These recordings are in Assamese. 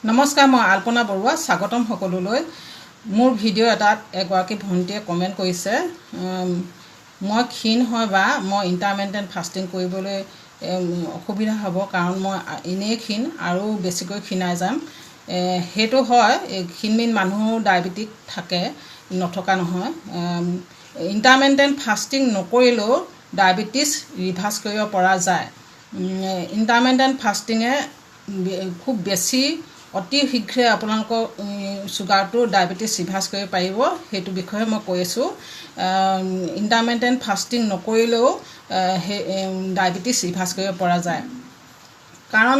নমস্কাৰ, মই আল্পনা বৰুৱা। স্বাগতম সকলোলৈ। মোৰ ভিডিঅ' এটাত এগৰাকী ভণ্টিয়ে কমেণ্ট কৰিছে, মই ক্ষীণ হয় বা মই ইণ্টাৰমিটেণ্ট ফাষ্টিং কৰিবলৈ অসুবিধা হ'ব, কাৰণ মই এনেই ক্ষীণ আৰু বেছিকৈ ক্ষীণাই যাম। সেইটো হয়, ক্ষীণমিন মানুহৰো ডায়েবেটিক থাকে, নথকা নহয়। ইণ্টাৰমিটেণ্ট ফাষ্টিং নকৰিলেও ডায়েবেটিছ ৰিভাৰ্ছ কৰিব পৰা যায়। ইণ্টাৰমিটেণ্ট ফাষ্টিঙে খুব বেছি অতি শীঘ্ৰে আপোনালোকৰ চুগাৰটো ডায়েবেটিছ ৰিভাৰ্ছ কৰিব পাৰিব। সেইটো বিষয়ে মই কৈ আছোঁ। ইণ্টাৰমিটেণ্ট ফাষ্টিং নকৰিলেও সেই ডায়েবেটিছ ৰিভাৰ্ছ কৰিব পৰা যায়, কাৰণ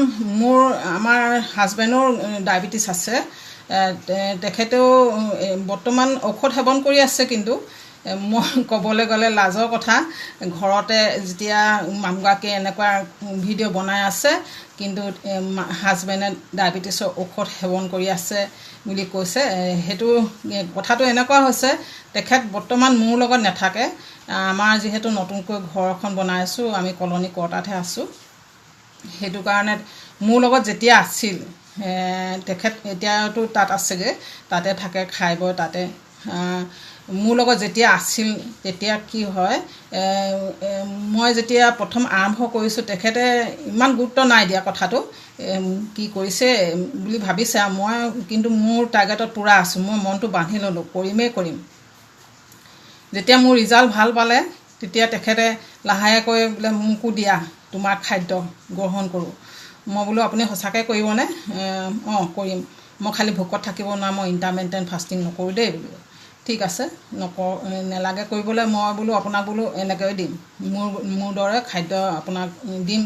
আমাৰ হাজবেণ্ডৰ ডায়েবেটিছ আছে। তেখেতেও বৰ্তমান ঔষধ সেৱন কৰি আছে, কিন্তু মই ক'বলৈ গ'লে লাজৰ কথা। ঘৰতে যেতিয়া মানুহগৰাকীয়ে এনেকুৱা ভিডিঅ' বনাই আছে, কিন্তু হাজবেণ্ডে ডায়েবেটিছৰ ঔষধ সেৱন কৰি আছে বুলি কৈছে। সেইটো কথাটো এনেকুৱা হৈছে, তেখেত বৰ্তমান মোৰ লগত নাথাকে। আমাৰ যিহেতু নতুনকৈ ঘৰ এখন বনাই আছোঁ, আমি কলনী কোৱাৰ্টাৰতহে আছোঁ। সেইটো কাৰণে মোৰ লগত যেতিয়া আছিল, তেখেত এতিয়াতো তাত আছেগৈ, তাতে থাকে, খাই বৈ তাতে। মোৰ লগত যেতিয়া আছিল, তেতিয়া কি হয়, মই যেতিয়া প্ৰথম আৰম্ভ কৰিছোঁ, তেখেতে ইমান গুৰুত্ব নাই দিয়া কথাটো, কি কৰিছে বুলি ভাবিছে। মই কিন্তু মোৰ টাৰ্গেটত পূৰা আছোঁ। মই মনটো বান্ধি ল'লোঁ, কৰিম। যেতিয়া মোৰ ৰিজাল্ট ভাল পালে, তেতিয়া তেখেতে লাহেকৈ বোলে, মোকো দিয়া, তোমাৰ খাদ্য গ্ৰহণ কৰোঁ। মই বোলো, আপুনি সঁচাকৈ কৰিবনে? অঁ, কৰিম। মই খালি ভোকত থাকিব নোৱাৰোঁ, মই ইণ্টাৰমিটেণ্ট ফাষ্টিং নকৰোঁ দেই বোলো। ঠিক আছে, নেলাগে কৰিবলৈ। মই বোলো আপোনাক বোলো এনেকৈ দিম, মোৰ দৰে খাদ্য আপোনাক দিম।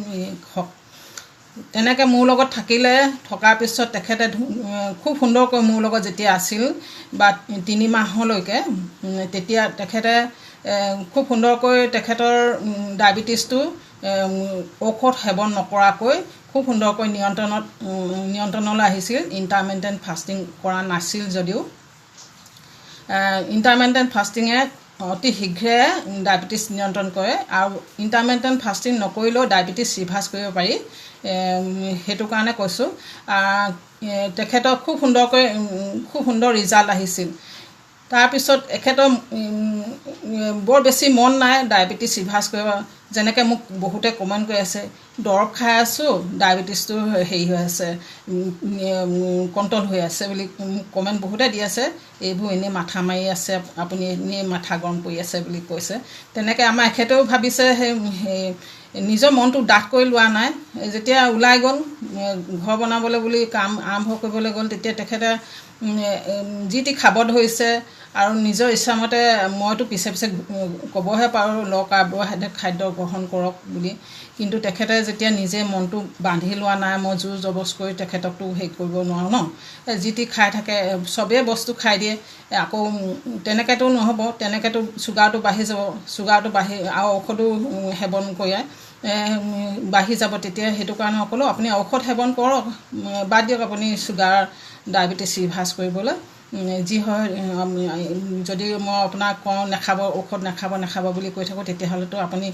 তেনেকৈ মোৰ লগত থাকিলে। থকাৰ পিছত তেখেতে খুব সুন্দৰকৈ মোৰ লগত যেতিয়া আছিল বা 3 মাহলৈকে, তেতিয়া তেখেতে খুব সুন্দৰকৈ তেখেতৰ ডায়েবেটিছটো ঔষধ সেৱন নকৰাকৈ খুব সুন্দৰকৈ নিয়ন্ত্ৰণলৈ আহিছিল। ইণ্টাৰমিটেণ্ট ফাষ্টিং কৰা নাছিল যদিও। ইণ্টাৰমিটেণ্ট ফাষ্টিঙে অতি শীঘ্ৰে ডায়েবেটিছ নিয়ন্ত্ৰণ কৰে, আৰু ইণ্টাৰমিটেণ্ট ফাষ্টিং নকৰিলেও ডায়েবেটিছ ৰিভাৰ্ছ কৰিব পাৰি। সেইটো কাৰণে কৈছোঁ। তেখেতৰ খুব সুন্দৰ ৰিজাল্ট আহিছিল। তাৰপিছত এখেতৰ বৰ বেছি মন নাই ডায়েবেটিছ ৰিভাৰ্ছ কৰিব। যেনেকৈ মোক বহুতে কমেণ্ট কৰি আছে, দৰৱ খাই আছোঁ, ডায়েবেটিছটো হেৰি হৈ আছে, কণ্ট্ৰল হৈ আছে বুলি মোক কমেণ্ট বহুতে দি আছে। এইবোৰ এনেই মাথা মাৰি আছে, আপুনি এনেই মাথা গৰম কৰি আছে বুলি কৈছে। তেনেকৈ আমাৰ এখেতেও ভাবিছে, সেই নিজৰ মনটো ডাঠ কৰি লোৱা নাই। যেতিয়া ওলাই গ'ল, ঘৰ বনাবলৈ বুলি কাম আৰম্ভ কৰিবলৈ গ'ল, তেতিয়া তেখেতে যি টি খাব ধৰিছে, আৰু নিজৰ ইচ্ছামতে মইতো পিছে ক'বহে পাৰোঁ, ল' কাৰ্বহাইড্ৰেট খাদ্য গ্ৰহণ কৰক বুলি। কিন্তু তেখেতে যেতিয়া নিজে মনটো বান্ধি লোৱা নাই, মই জোৰ জবজ কৰি তেখেতকতো হেৰি কৰিব নোৱাৰোঁ ন। যি টি খাই থাকে, চবেই বস্তু খাই দিয়ে, আকৌ তেনেকৈতো নহ'ব। তেনেকৈতো চুগাৰটো বাঢ়ি যাব, আৰু ঔষধো সেৱন কৰে বাঢ়ি যাব। তেতিয়া সেইটো কাৰণে ক'লোঁ, আপুনি ঔষধ সেৱন কৰক, বাদ দিয়ক আপুনি চুগাৰ ডায়েবেটিছ ৰিভাৰ্ছ কৰিবলৈ। যি হয়, যদি মই আপোনাক কওঁ নাখাব, ঔষধ নাখাব বুলি কৈ থাকোঁ, তেতিয়াহ'লেতো আপুনি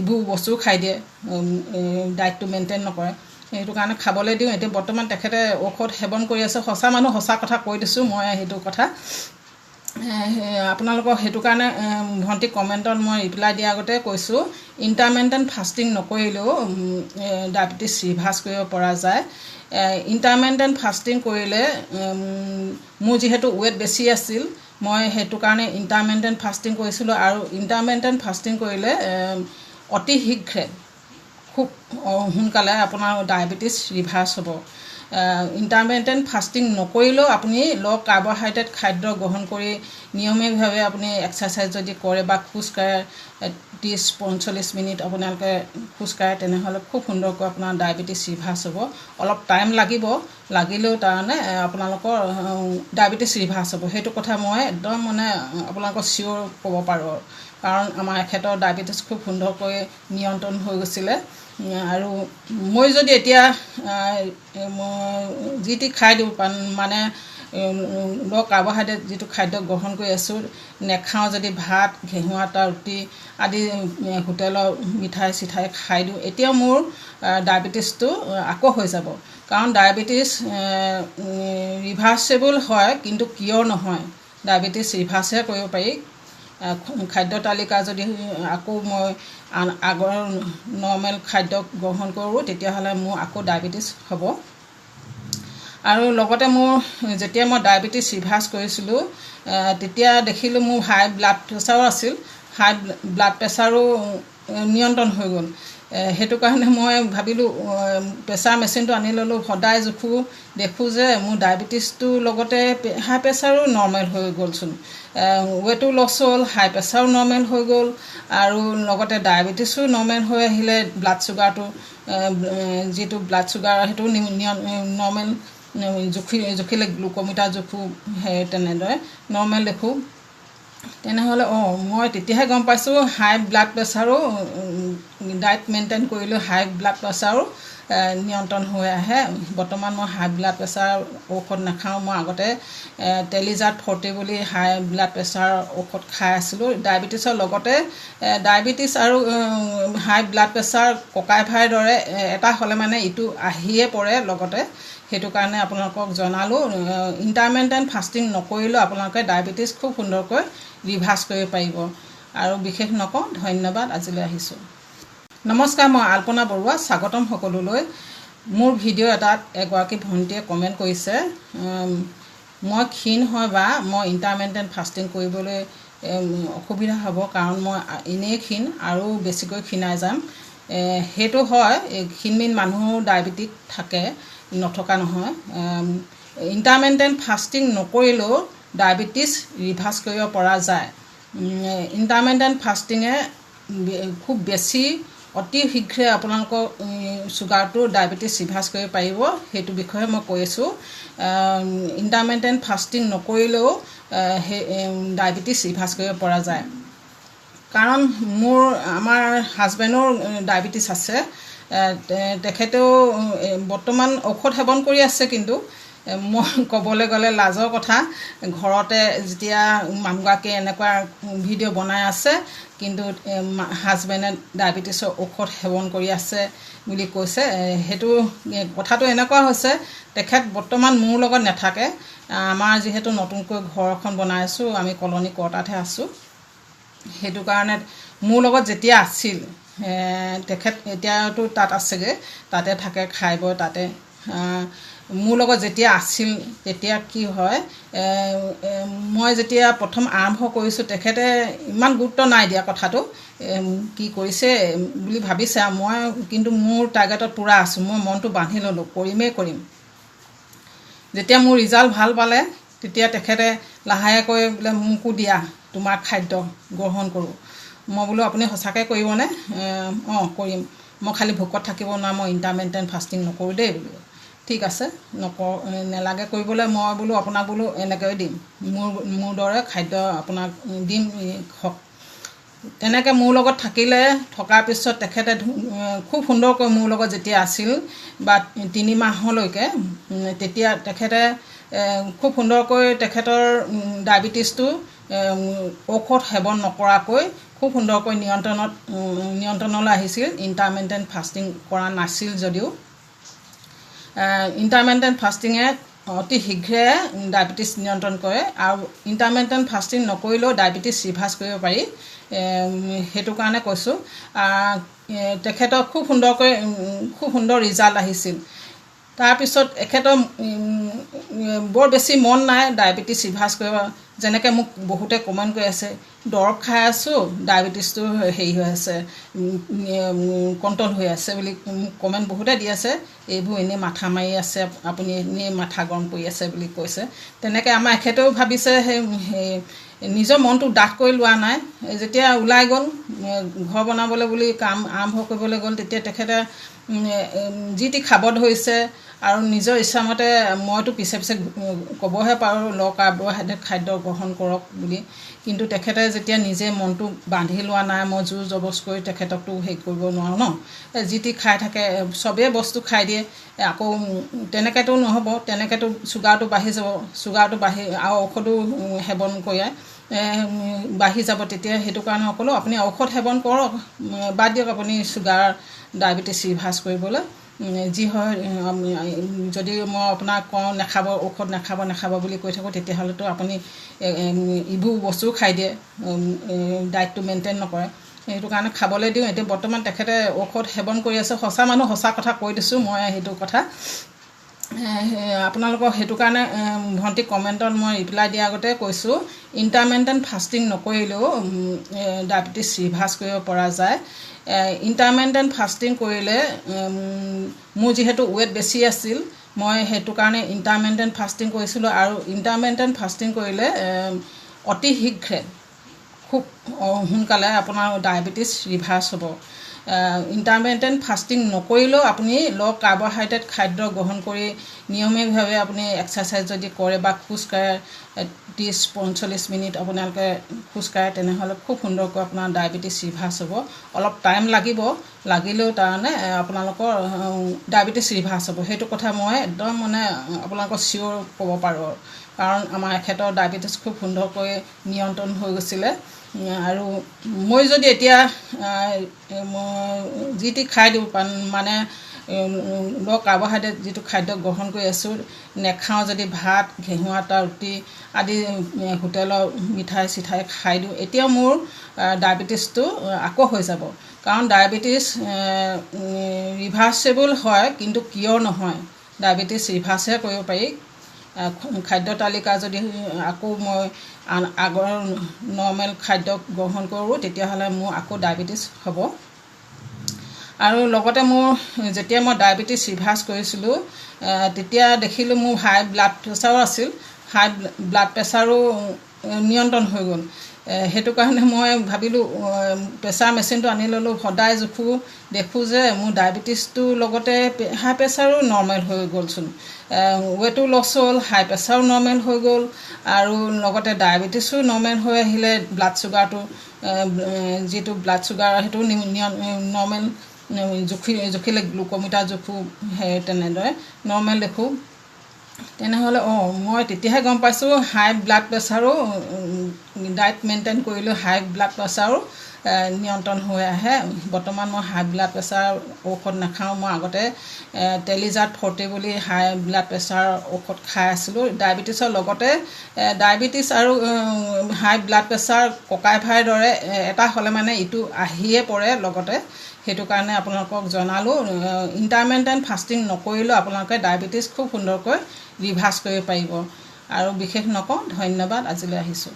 ইবোৰ বস্তুও খাই দিয়ে, ডায়েটটো মেইনটেইন নকৰে। সেইটো কাৰণে খাবলৈ দিওঁ। এতিয়া বৰ্তমান তেখেতে ঔষধ সেৱন কৰি আছে। সঁচা মানুহ সঁচা কথা কৈ দিছোঁ মই। সেইটো কথা আপোনালোকক সেইটো কাৰণে ভণ্টি কমেণ্টত মই ৰিপ্লাই দিয়াৰ আগতে কৈছোঁ, ইণ্টাৰমিটেণ্ট ফাষ্টিং নকৰিলেও ডায়েবেটিছ ৰিভাৰ্ছ কৰিব পৰা যায়। ইণ্টাৰমিটেণ্ট ফাষ্টিং কৰিলে, মোৰ যিহেতু ৱেইট বেছি আছিল, মই সেইটো কাৰণে ইণ্টাৰমিটেণ্ট ফাষ্টিং কৰিছিলোঁ। আৰু ইণ্টাৰমিটেণ্ট ফাষ্টিং কৰিলে অতি শীঘ্ৰে, খুব সোনকালে আপোনাৰ ডায়েবেটিছ ৰিভাৰ্ছ হ'ব। ইণ্টাৰমিটেণ্ট ফাষ্টিং নকৰিলেও আপুনি ল' কাৰ্বহাইড্ৰেট খাদ্য গ্ৰহণ কৰি নিয়মীয়াভাৱে আপুনি এক্সাৰচাইজ যদি কৰে বা খোজকাঢ়ে, 30-45 মিনিট আপোনালোকে খোজকাঢ়ে, তেনেহ'লে খুব সুন্দৰকৈ আপোনাৰ ডায়েবেটিছ ৰিভাৰ্ছ হ'ব। অলপ টাইম লাগিলেও তাৰমানে আপোনালোকৰ ডায়েবেটিছ ৰিভাৰ্ছ হ'ব। সেইটো কথা মই একদম আপোনালোকক চিয়'ৰ ক'ব পাৰোঁ, কাৰণ আমাৰ এখেতৰ ডায়েবেটিছ খুব সুন্দৰকৈ নিয়ন্ত্ৰণ হৈ গৈছিলে। আৰু মই যদি এতিয়া যি টি খাই দিওঁ, মানে ল' কাৰ্বহাইড্ৰেট যিটো খাদ্য গ্ৰহণ কৰি আছোঁ, নেখাওঁ যদি ভাত, ঘেঁহু আটা, ৰুটি আদি হোটেলৰ মিঠাই চিঠাই খাই দিওঁ, এতিয়াও মোৰ ডায়েবেটিছটো আকৌ হৈ যাব। কাৰণ ডায়েবেটিছ ৰিভাৰ্চেবল হয়, কিন্তু কিয়ৰ নহয়। ডায়েবেটিছ ৰিভাৰ্চহে কৰিব পাৰি। খাদ্য তালিকা যদি আকৌ মই আগৰ নৰ্মেল খাদ্য গ্ৰহণ কৰোঁ, তেতিয়াহ'লে মোৰ আকৌ ডায়েবেটিছ হ'ব। আৰু লগতে মোৰ যেতিয়া মই ডায়েবেটিছ ৰিভাৰ্চ কৰিছিলোঁ, তেতিয়া দেখিলোঁ মোৰ হাই ব্লাড প্ৰেছাৰো আছিল। হাই ব্লাড প্ৰেছাৰো নিয়ন্ত্ৰণ হৈ গ'ল। সেইটো কাৰণে মই ভাবিলোঁ প্ৰেছাৰ মেচিনটো আনি ল'লোঁ। সদায় দেখোঁ যে মোৰ ডায়েবেটিছটোৰ লগতে হাই প্ৰেছাৰো নৰ্মেল হৈ গ'লচোন। ৱেটো লছ হ'ল, হাই প্ৰেছাৰো নৰ্মেল হৈ গ'ল, আৰু লগতে ডায়েবেটিছো নৰ্মেল হৈ আহিলে। ব্লাড চুগাৰটো যিটো ব্লাড চুগাৰ সেইটো নৰ্মেল জুখিলে গ্লুক'মিটাৰ জোখোঁ, সেই তেনেদৰে নৰ্মেল দেখোঁ। তেনেহ'লে মই তেতিয়াহে গম পাইছোঁ হাই ব্লাড প্ৰেছাৰো ডায়েট মেইনটেইন কৰিলোঁ, হাই ব্লাড প্ৰেছাৰো নিয়ন্ত্ৰণ হৈ আহে। বৰ্তমান মই হাই ব্লাড প্ৰেছাৰ ঔষধ নাখাওঁ। মই আগতে টেলিজাৰ্ট 40 বুলি হাই ব্লাড প্ৰেছাৰ ঔষধ খাই আছিলোঁ। ডায়েবেটিছৰ লগতে ডায়েবেটিছ আৰু হাই ব্লাড প্ৰেছাৰ ককাই ভাইৰ দৰে এটা হ'লে মানে ইটো আহিয়ে পৰে লগতে। সেইটো কাৰণে আপোনালোকক জনালোঁ, ইণ্টাৰমিটেণ্ট ফাষ্টিং নকৰিলেও আপোনালোকে ডায়েবেটিছ খুব সুন্দৰকৈ ৰিভাৰ্চ কৰিব পাৰিব। আৰু বিশেষ নকওঁ, ধন্যবাদ। আজিলৈ আহিছোঁ। নমস্কাৰ, মই আল্পনা বৰুৱা। স্বাগতম সকলোলৈ। মোৰ ভিডিঅ' এটাত এগৰাকী ভণ্টীয়ে কমেণ্ট কৰিছে, মই ক্ষীণ হয় বা মই ইণ্টাৰমিটেণ্ট ফাষ্টিং কৰিবলৈ অসুবিধা হ'ব, কাৰণ মই এনেই ক্ষীণ আৰু বেছিকৈ ক্ষীণাই যাম। সেইটো হয়, ক্ষীণমিন মানুহো ডায়েবেটিক থাকে, নথকা নহয়। ইণ্টাৰমিটেণ্ট ফাষ্টিং নকৰিলেও ডায়েবেটিছ ৰিভাৰ্চ কৰিব পৰা যায়। ইণ্টাৰমিটেণ্ট ফাষ্টিঙে খুব বেছি অতি শীঘ্ৰে আপোনালোকৰ চুগাৰটো ডায়েবেটিছ ৰিভাৰ্চ কৰিব পাৰিব। সেইটো বিষয়ে মই কৈ আছোঁ। ইণ্টাৰমিটেণ্ট ফাষ্টিং নকৰিলেও সেই ডায়েবেটিছ ৰিভাৰ্চ কৰিব পৰা যায়। কাৰণ আমাৰ হাজবেণ্ডৰ ডায়েবেটিছ আছে। তেখেতেও বৰ্তমান ঔষধ সেৱন কৰি আছে, কিন্তু মই ক'বলৈ গ'লে লাজৰ কথা। ঘৰতে যেতিয়া মানুহগৰাকীয়ে এনেকুৱা ভিডিঅ' বনাই আছে, কিন্তু হাজবেণ্ডে ডায়েবেটিছৰ ঔষধ সেৱন কৰি আছে বুলি কৈছে। সেইটো কথাটো এনেকুৱা হৈছে, তেখেত বৰ্তমান মোৰ লগত নাথাকে। আমাৰ যিহেতু নতুনকৈ ঘৰ এখন বনাই আছোঁ, আমি কলনী কোৱাৰ্টাৰতহে আছোঁ। সেইটো কাৰণে মোৰ লগত যেতিয়া আছিল, তেখেত এতিয়াতো তাত আছেগৈ, তাতে থাকে, খাই বৈ তাতে। মোৰ লগত যেতিয়া আছিল, তেতিয়া কি হয়, মই যেতিয়া প্ৰথম আৰম্ভ কৰিছোঁ, তেখেতে ইমান গুৰুত্ব নাই দিয়া কথাটো, কি কৰিছে বুলি ভাবিছে। মই কিন্তু মোৰ টাৰ্গেটত পূৰা আছোঁ। মই মনটো বান্ধি ল'লোঁ, কৰিমেই কৰিম। যেতিয়া মোৰ ৰিজাল্ট ভাল পালে, তেতিয়া তেখেতে লাহেকৈ বোলে মোকো দিয়া, তোমাৰ খাদ্য গ্ৰহণ কৰোঁ। মই বোলো আপুনি সঁচাকৈ কৰিবনে? কৰিম। মই খালি ভোকত থাকিব নোৱাৰোঁ, মই ইণ্টাৰমিটেণ্ট ফাষ্টিং নকৰোঁ দেই বোলো। ঠিক আছে, নেলাগে কৰিবলৈ। মই বোলো আপোনাক বোলো এনেকৈ দিম, মোৰ দৰে খাদ্য আপোনাক দিম, তেনেকৈ মোৰ লগত থকাৰ পিছত তেখেতে খুব সুন্দৰকৈ মোৰ লগত যেতিয়া আছিল বা 3 মাহলৈকে, তেতিয়া তেখেতে খুব সুন্দৰকৈ তেখেতৰ ডায়েবেটিছটো ঔষধ সেৱন নকৰাকৈ খুব সুন্দৰকৈ নিয়ন্ত্ৰণলৈ আহিছিল। ইণ্টাৰমিটেণ্ট ফাষ্টিং কৰা নাছিল যদিও। ইণ্টাৰমিটেণ্ট ফাষ্টিঙে অতি শীঘ্ৰে ডায়েবেটিছ নিয়ন্ত্ৰণ কৰে, আৰু ইণ্টাৰমিটেণ্ট ফাষ্টিং নকৰিলেও ডায়েবেটিছ ৰিভাৰ্চ কৰিব পাৰি। সেইটো কাৰণে কৈছোঁ। তেখেতৰ খুব সুন্দৰ ৰিজাল্ট আহিছিল। তাৰপিছত এখেতৰ বৰ বেছি মন নাই ডায়েবেটিছ ৰিভাৰ্চ কৰিব। যেনেকৈ মোক বহুতে কমেণ্ট কৰি আছে, দৰৱ খাই আছোঁ, ডায়েবেটিছটো হেৰি হৈ আছে, কণ্ট্ৰল হৈ আছে বুলি কমেণ্ট বহুতে দি আছে। এইবোৰ এনেই মাথা মাৰি আছে, আপুনি এনেই মাথা গৰম কৰি আছে বুলি কৈছে। তেনেকৈ আমাৰ এখেতেও ভাবিছে, সেই নিজৰ মনটো ডাঠ কৰি লোৱা নাই। যেতিয়া ওলাই গ'ল, ঘৰ বনাবলৈ বুলি কাম আৰম্ভ কৰিবলৈ গ'ল, তেতিয়া তেখেতে যি টি খাব ধৰিছে, আৰু নিজৰ ইচ্ছামতে মইতো পিছে পিছে ক'বহে পাৰোঁ ল' কাৰ্বহাইড্ৰেট খাদ্য গ্ৰহণ কৰক বুলি, কিন্তু তেখেতে যেতিয়া নিজে মনটো বান্ধি লোৱা নাই, মই জোৰ জবজ কৰি তেখেতকতো হেৰি কৰিব নোৱাৰোঁ ন। যি টি খাই থাকে, চবেই বস্তু খাই দিয়ে, আকৌ তেনেকৈতো নহ'ব, তেনেকৈতো চুগাৰটো বাঢ়ি যাব, চুগাৰটো বাঢ়ি আৰু ঔষধো সেৱন কৰে বাঢ়ি যাব। তেতিয়া সেইটো কাৰণে সকলো আপুনি ঔষধ সেৱন কৰক, বাদ দিয়ক আপুনি চুগাৰ ডায়েবেটিছ ৰিভাৰ্ছ কৰিবলৈ। যি হয় যদি মই আপোনাক কওঁ নাখাব, ঔষধ নাখাব বুলি কৈ থাকোঁ, তেতিয়াহ'লেতো আপুনি ইবোৰ বস্তুও খাই দিয়ে, ডায়েটটো মেইনটেইন নকৰে। সেইটো কাৰণে খাবলৈ দিওঁ। এতিয়া বৰ্তমান তেখেতে ঔষধ সেৱন কৰি আছে, সঁচা মানুহ সঁচা কথা কৈ দিছোঁ মই সেইটো কথা। আপোনালোকক সেইটো কাৰণে ভণ্টি কমেণ্টত মই ৰিপ্লাই দিয়াৰ আগতে কৈছোঁ, ইণ্টাৰমিটেণ্ট ফাষ্টিং নকৰিলেও ডায়েবেটিছ ৰিভাৰ্ছ কৰিব পৰা যায়। ইণ্টাৰমিটেণ্ট ফাষ্টিং কৰিলে মোৰ যিহেতু ৱেইট বেছি আছিল, মই সেইটো কাৰণে ইণ্টাৰমিটেণ্ট ফাষ্টিং কৰিছিলোঁ। আৰু ইণ্টাৰমিটেণ্ট ফাষ্টিং কৰিলে অতি শীঘ্ৰে খুব সোনকালে আপোনাৰ ডায়েবেটিছ ৰিভাৰ্ছ হ'ব। ইণ্টাৰমিটেণ্ট ফাষ্টিং নকৰিলেও আপুনি ল' কাৰ্বহাইড্ৰেট খাদ্য গ্ৰহণ কৰি নিয়মীয়াভাৱে আপুনি এক্সাৰচাইজ যদি কৰে বা খোজকাঢ়ে 30-45 মিনিট আপোনালোকে খোজকাঢ়ে, তেনেহ'লে খুব সুন্দৰকৈ আপোনাৰ ডায়েবেটিছ ৰিভাৰ্ছ হ'ব। অলপ টাইম লাগিলেও তাৰমানে আপোনালোকৰ ডায়েবেটিছ ৰিভাৰ্ছ হ'ব। সেইটো কথা মই একদম মানে আপোনালোকক চিয়'ৰ ক'ব পাৰোঁ, কাৰণ আমাৰ এখেতৰ ডায়েবেটিছ খুব সুন্দৰকৈ নিয়ন্ত্ৰণ হৈ গৈছিলে। আৰু মই যদি এতিয়া যি টি খাই দিওঁ, মানে ল' কাৰ্বহাইড্ৰেট যিটো খাদ্য গ্ৰহণ কৰি আছোঁ, নেখাওঁ যদি ভাত, ঘেঁহু আটা, ৰুটি আদি হোটেলৰ মিঠাই চিঠাই খাই দিওঁ, এতিয়া মোৰ ডায়েবেটিছটো আকৌ হৈ যাব। কাৰণ ডায়েবেটিছ ৰিভাৰ্চেবল হয়, কিন্তু কিয় নহয়, ডায়েবেটিছ ৰিভাৰ্চহে কৰিব পাৰি। খাদ্য তালিকা যদি আকৌ মই আগৰ নৰ্মেল খাদ্য গ্ৰহণ কৰোঁ, তেতিয়াহ'লে মোৰ আকৌ ডায়েবেটিছ হ'ব। আৰু লগতে মোৰ যেতিয়া মই ডায়েবেটিছ ৰিভাৰ্ছ কৰিছিলোঁ, তেতিয়া দেখিলোঁ মোৰ হাই ব্লাড প্ৰেছাৰো আছিল, হাই ব্লাড প্ৰেছাৰো নিয়ন্ত্ৰণ হৈ গ'ল। সেইটো কাৰণে মই ভাবিলোঁ প্ৰেছাৰ মেচিনটো আনি ল'লোঁ, সদায় জোখোঁ, দেখোঁ যে মোৰ ডায়েবেটিছটোৰ লগতে হাই প্ৰেছাৰো নৰ্মেল হৈ গ'লচোন, ৱেটো লছ হ'ল, হাই প্ৰেছাৰো নৰ্মেল হৈ গ'ল, আৰু লগতে ডায়েবেটিছো নৰ্মেল হৈ আহিলে। ব্লাড চুগাৰটো যিটো ব্লাড চুগাৰ সেইটো নৰ্মেল জুখিলে গ্লুক'মিটাৰ জোখোঁ, সেই তেনেদৰে নৰ্মেল দেখোঁ। তেনেহ'লে মই তেতিয়াহে গম পাইছোঁ হাই ব্লাড প্ৰেছাৰো ডায়েট মেইনটেইন কৰিলেও হাই ব্লাড প্ৰেছাৰো নিয়ন্ত্ৰণ হৈ আহে। বৰ্তমান মই হাই ব্লাড প্ৰেছাৰ ঔষধ নাখাওঁ। মই আগতে টেলিজাৰ্ট 40 বুলি হাই ব্লাড প্ৰেছাৰ ঔষধ খাই আছিলোঁ। ডায়েবেটিছৰ লগতে ডায়েবেটিছ আৰু হাই ব্লাড প্ৰেছাৰ ককাই ভাইৰ দৰে এটা হ'লে মানে ইটো আহিয়ে পৰে লগতে। সেইটো কাৰণে আপোনালোকক জনালোঁ, ইণ্টাৰমিটেণ্ট ফাষ্টিং নকৰিলেও আপোনালোকে ডায়েবেটিছ খুব সুন্দৰকৈ ৰিভাৰ্ছ কৰিব পাৰিব। আৰু বিশেষ নকওঁ, ধন্যবাদ, আজিলৈ আহিছোঁ।